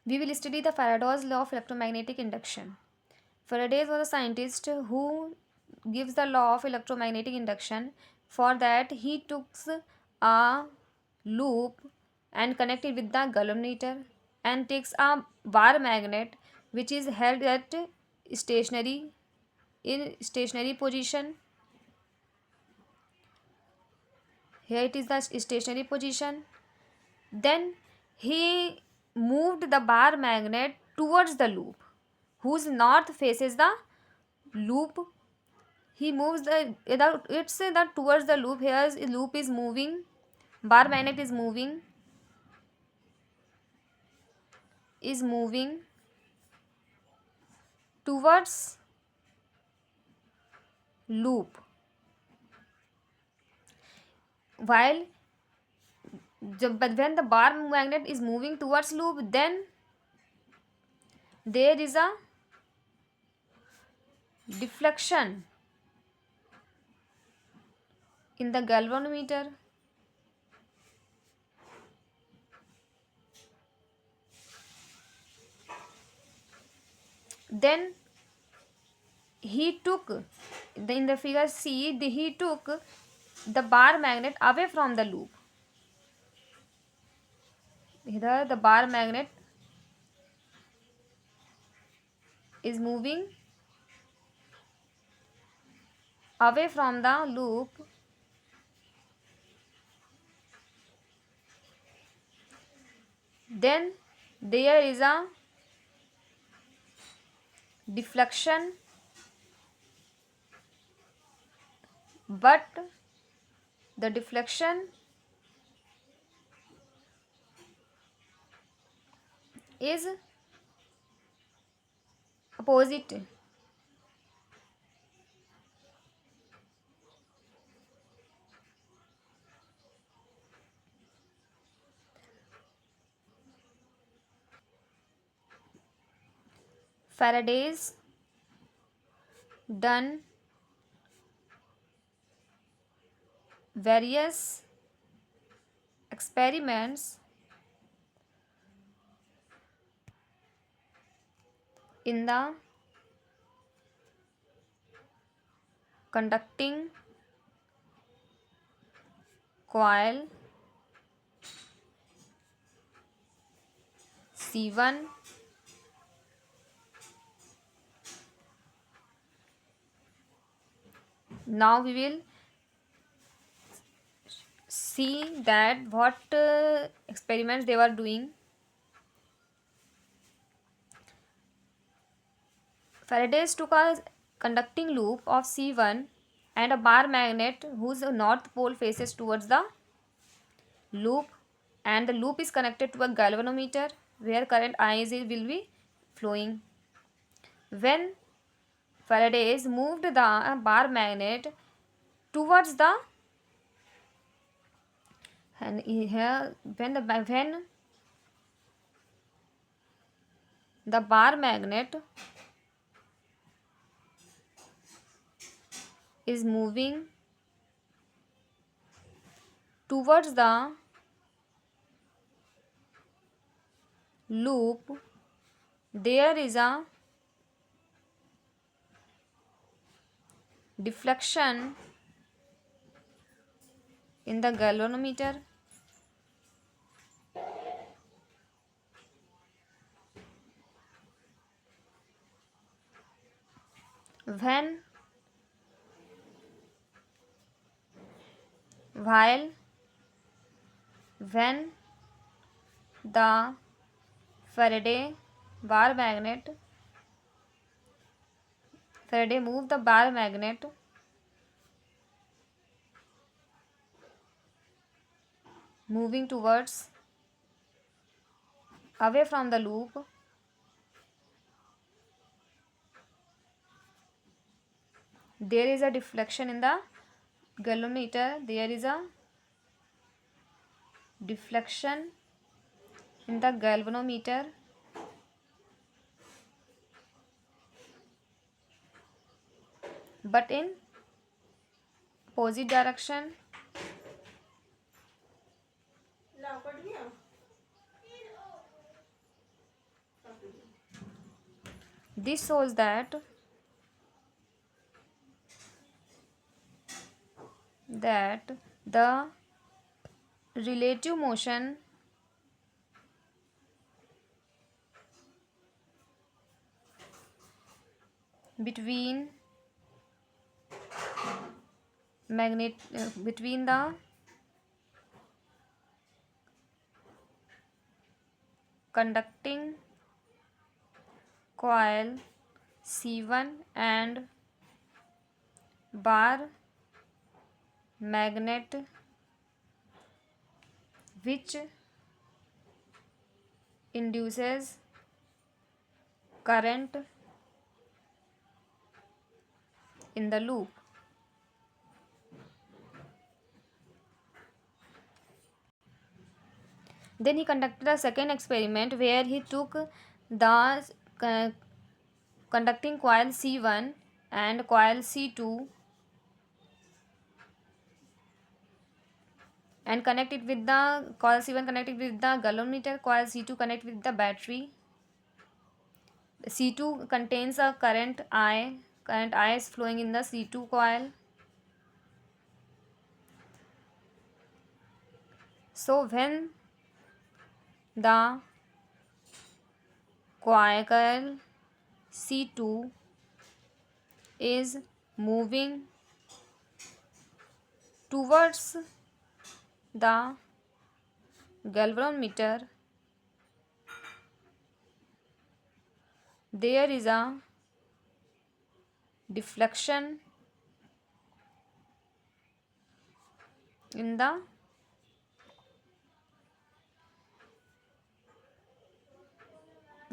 We will study the Faraday's law of electromagnetic induction. Faraday was a scientist who gives the law of electromagnetic induction. For that, he took a loop and connected with the galvanometer and takes a bar magnet which is held at stationary in stationary position. Here it is the stationary position. Then he moved the bar magnet towards the loop, whose north faces the loop. He moves it's that towards the loop. Here loop is moving, bar magnet is moving towards loop, while but when the bar magnet is moving towards loop, then there is a deflection in the galvanometer. Then he took in the figure C, he took the bar magnet away from the loop. Here the bar magnet is moving away from the loop. Then there is a deflection, but the deflection is opposite. Faraday's done various experiments in the conducting coil C1. Now we will see that what experiments they were doing. Faraday's took a conducting loop of C1 and a bar magnet whose north pole faces towards the loop, and the loop is connected to a galvanometer where current Is will be flowing. When Faraday's moved the bar magnet towards the and here when the bar magnet is moving towards the loop, there is a deflection in the galvanometer. When while when the Faraday bar magnet Faraday moved the bar magnet moving towards away from the loop, there is a deflection in the galvanometer. There is a deflection in the galvanometer. But in opposite direction. This shows that the relative motion between between the conducting coil C1 and bar magnet, which induces current in the loop. Then he conducted a second experiment where he took the conducting coil C1 and coil C2 and connect it with the coil C1 connected with the galvanometer, coil C2 connect with the battery. C2 contains a current I. Current I is flowing in the C2 coil. So when the coil C2 is moving towards the galvanometer, there is a deflection in the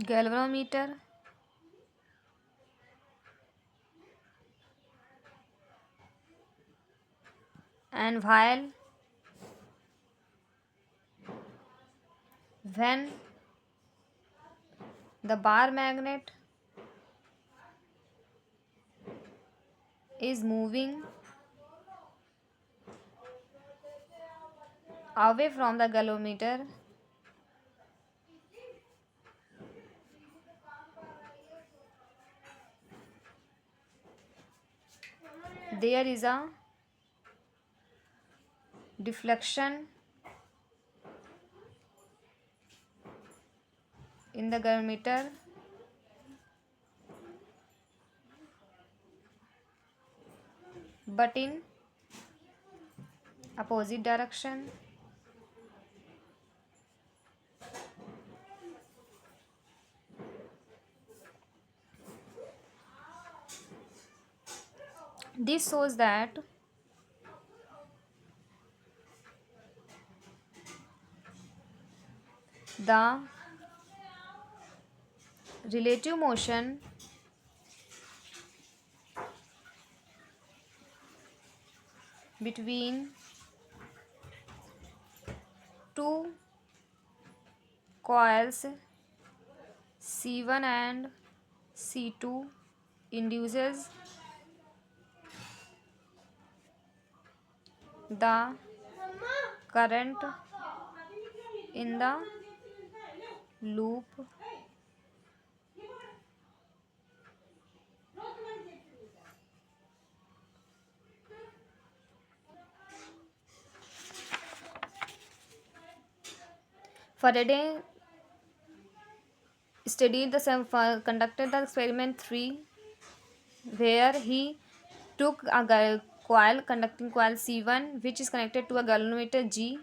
galvanometer, and when the bar magnet is moving away from the galvanometer, there is a deflection in the galvanometer, but in opposite direction. This shows that the relative motion between two coils C1 and C2 induces the current in the loop. Faraday studied conducted the experiment 3, where he took a coil conducting coil C1 which is connected to a galvanometer G,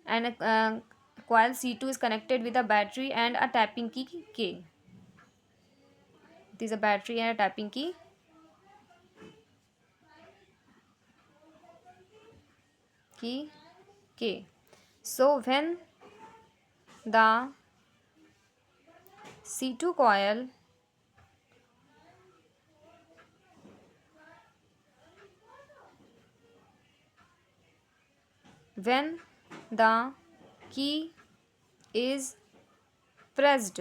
and a coil C2 is connected with a battery and a tapping key K. It is a battery and a tapping key K. So when the C2 coil when the key is pressed,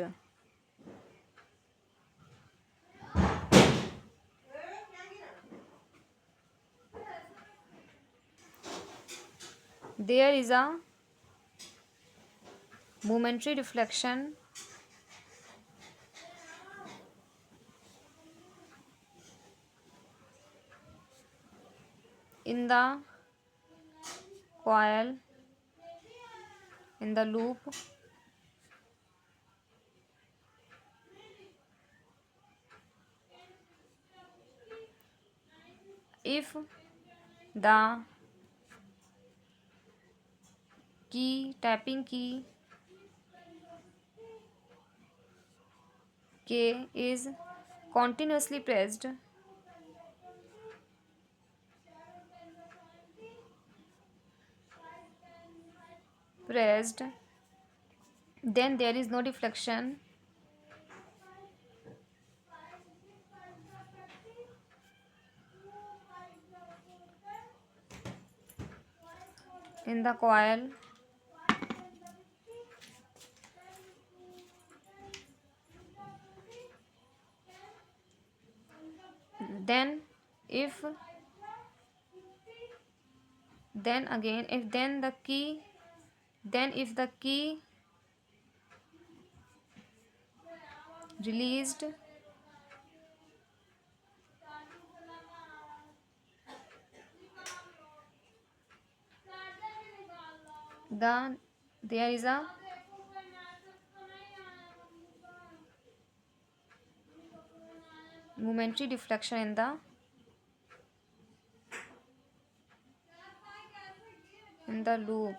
there is a momentary deflection in the coil, in the loop, if the tapping key K is continuously pressed, then there is no deflection in the coil. Then if then again if then the key then if the key released, there is a momentary deflection in the loop.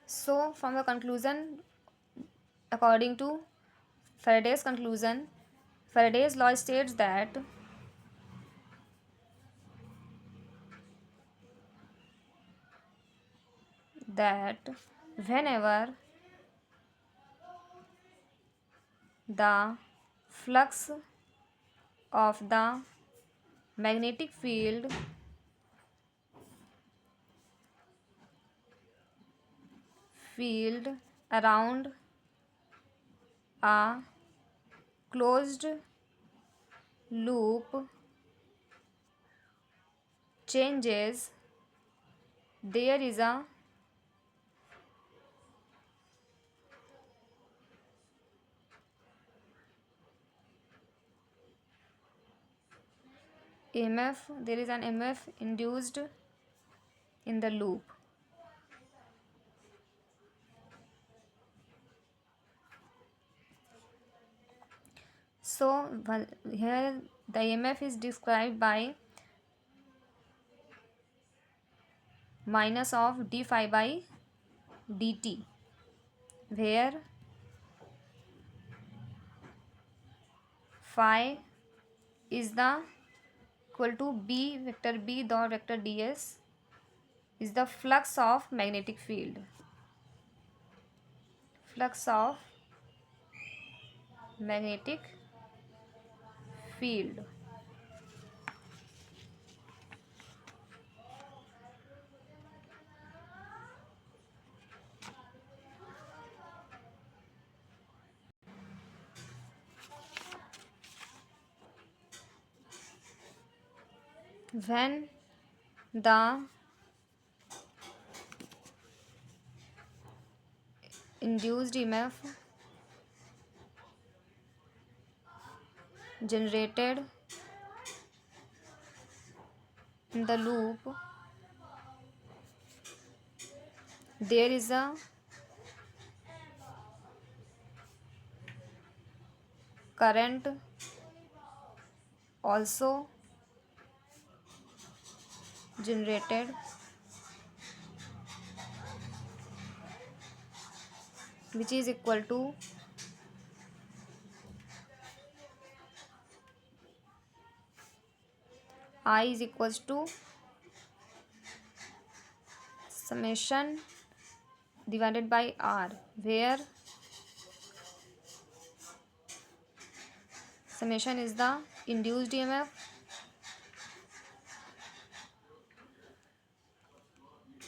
So from the conclusion, according to Faraday's conclusion, Faraday's law states that whenever the flux of the magnetic field around a closed loop changes, there is a an EMF induced in the loop. So here the EMF is described by minus of d phi by dt, where phi is the equal to b vector b dot vector ds is the flux of magnetic field. Flux of magnetic field. When the induced EMF generated in the loop, there is a current also generated, which is equal to I is equals to summation divided by R, where summation is the induced EMF,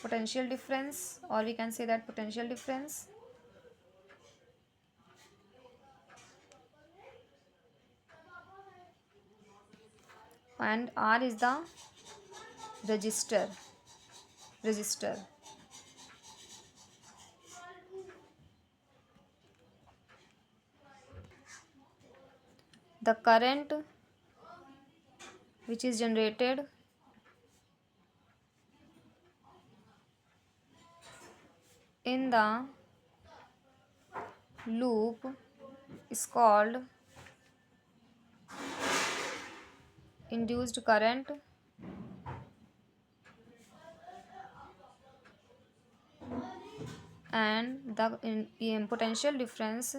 potential difference, or we can say that potential difference, and R is the resistor. the current which is generated in the loop is called induced current, and the potential difference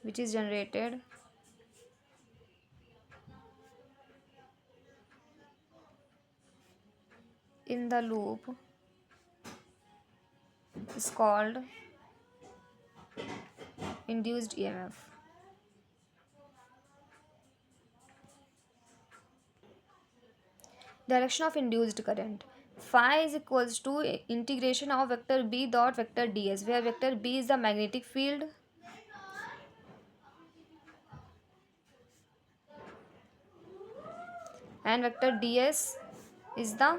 which is generated in the loop is called induced EMF. Direction of induced current. Phi is equals to integration of vector B dot vector ds, where vector B is the magnetic field and vector ds is the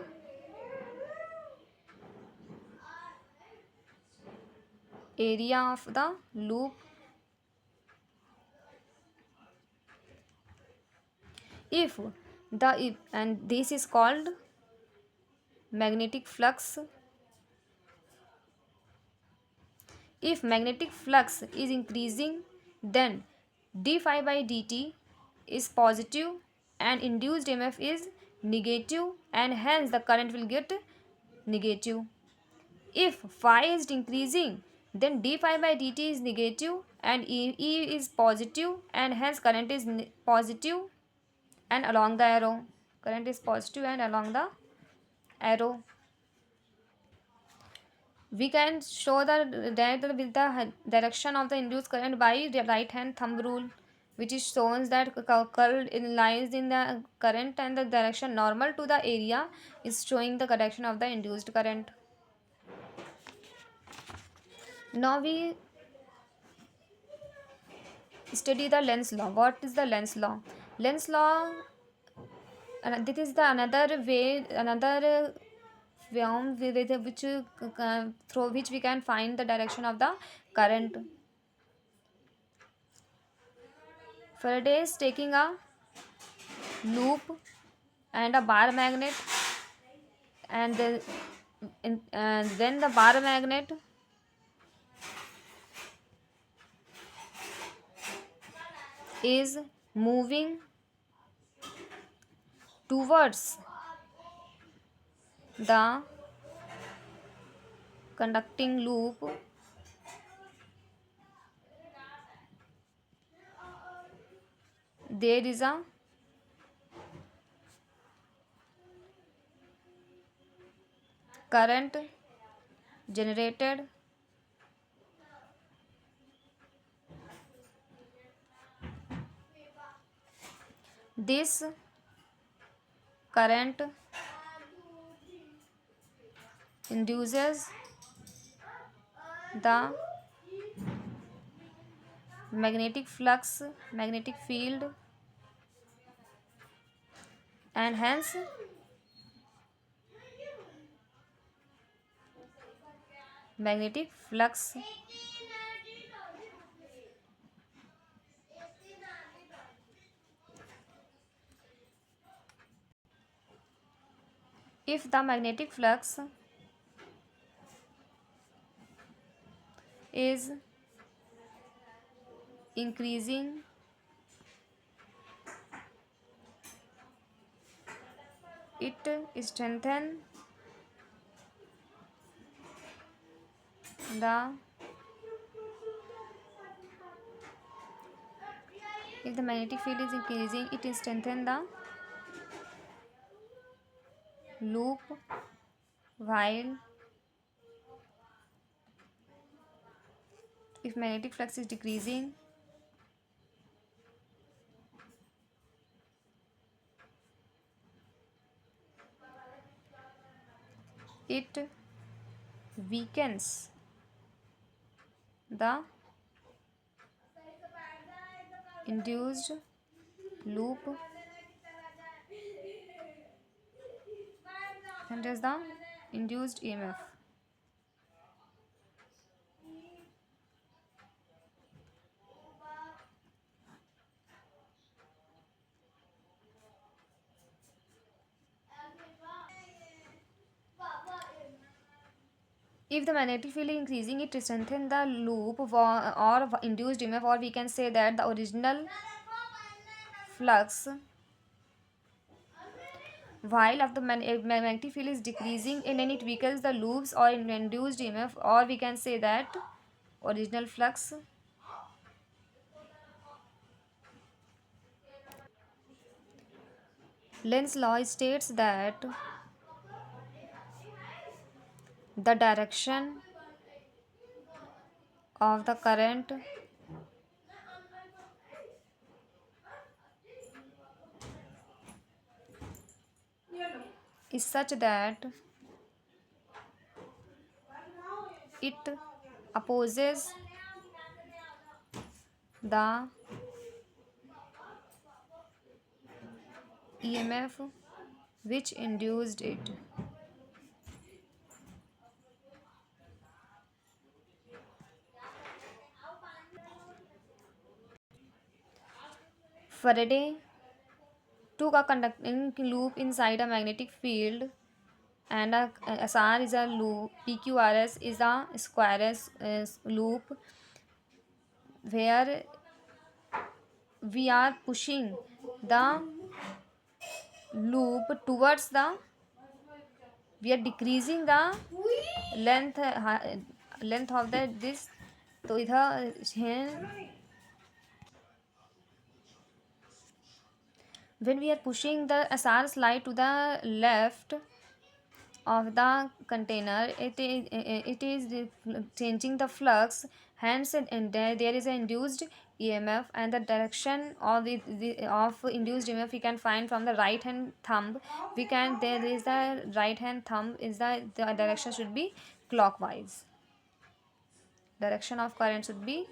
area of the loop. If and this is called magnetic flux. If magnetic flux is increasing, then d phi by dt is positive and induced EMF is negative, and hence the current will get negative. If phi is decreasing, then d phi by dt is negative and E is positive, and hence current is positive and along the arrow. Current is positive and along the arrow. We can show that with the direction of the induced current by the right hand thumb rule, which is shows that curl lies in the current and the direction normal to the area is showing the direction of the induced current. Now we study the Lenz law. What is the Lenz law? Lenz law, this is the another way, another form which through which we can find the direction of the current. Faraday is taking a loop and a bar magnet, and when the bar magnet is moving towards the conducting loop, there is a current generated this current induces the magnetic flux, magnetic field, and hence magnetic flux. If the magnetic flux is increasing, it strengthens the if the magnetic field is increasing, it strengthens the loop, while if magnetic flux is decreasing, it weakens the induced loop and is the induced EMF. If the magnetic field is increasing, it strengthens the loop or induced EMF, or we can say that the original flux, while if the magnetic field is decreasing and then it weakens the loops or induced EMF, or we can say that original flux. Lenz's law states that the direction of the current is such that it opposes the EMF which induced it. Faraday took a conducting loop inside a magnetic field, and a SR is a loop, PQRS is a square loop where we are pushing the loop towards the, we are decreasing the length length of the this. तो इधर है, when we are pushing the SR slide to the left of the container, it is changing the flux, hence and there is an induced EMF, and the direction of of induced EMF we can find from the right hand thumb. We can, there is the right hand thumb is the direction should be clockwise, direction of current should be